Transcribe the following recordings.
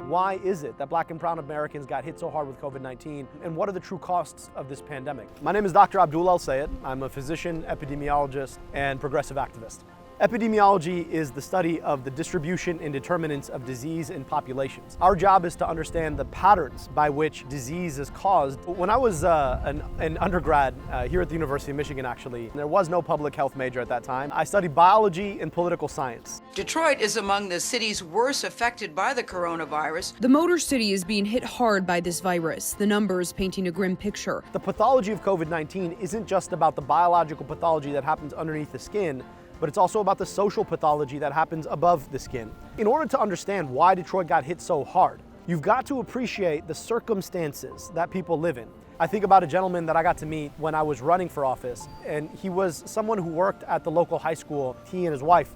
Why is it that Black and brown Americans got hit so hard with COVID-19, and what are the true costs of this pandemic? My name is Dr. Abdul El-Sayed. I'm a physician, epidemiologist, and progressive activist. Epidemiology is the study of the distribution and determinants of disease in populations. Our job is to understand the patterns by which disease is caused. When I was an undergrad here at the University of Michigan, actually, there was no public health major at that time. I studied biology and political science. Detroit is among the cities worst affected by the coronavirus. The Motor City is being hit hard by this virus, the numbers painting a grim picture. The pathology of COVID-19 isn't just about the biological pathology that happens underneath the skin, but it's also about the social pathology that happens above the skin. In order to understand why Detroit got hit so hard, you've got to appreciate the circumstances that people live in. I think about a gentleman that I got to meet when I was running for office, and he was someone who worked at the local high school. He and his wife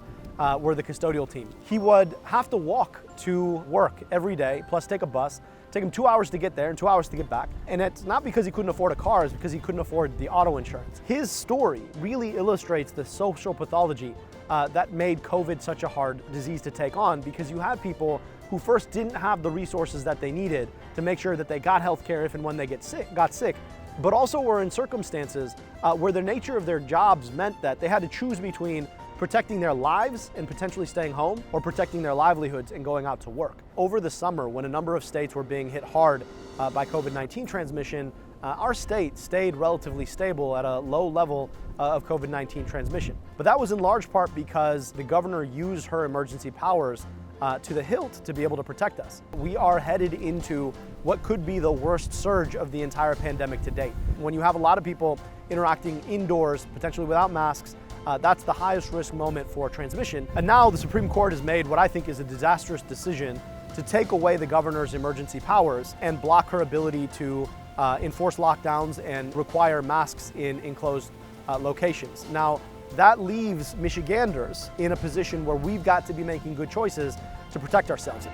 were the custodial team. He would have to walk to work every day, plus take a bus. Take him 2 hours to get there and 2 hours to get back. And it's not because he couldn't afford a car, it's because he couldn't afford the auto insurance. His story really illustrates the social pathology that made COVID such a hard disease to take on, because you have people who first didn't have the resources that they needed to make sure that they got health care if and when they got sick, but also were in circumstances where the nature of their jobs meant that they had to choose between protecting their lives and potentially staying home, or protecting their livelihoods and going out to work. Over the summer, when a number of states were being hit hard by COVID-19 transmission, our state stayed relatively stable at a low level of COVID-19 transmission. But that was in large part because the governor used her emergency powers to the hilt to be able to protect us. We are headed into what could be the worst surge of the entire pandemic to date. When you have a lot of people interacting indoors, potentially without masks, that's the highest risk moment for transmission. And now the Supreme Court has made what I think is a disastrous decision to take away the governor's emergency powers and block her ability to enforce lockdowns and require masks in enclosed locations. Now, that leaves Michiganders in a position where we've got to be making good choices to protect ourselves.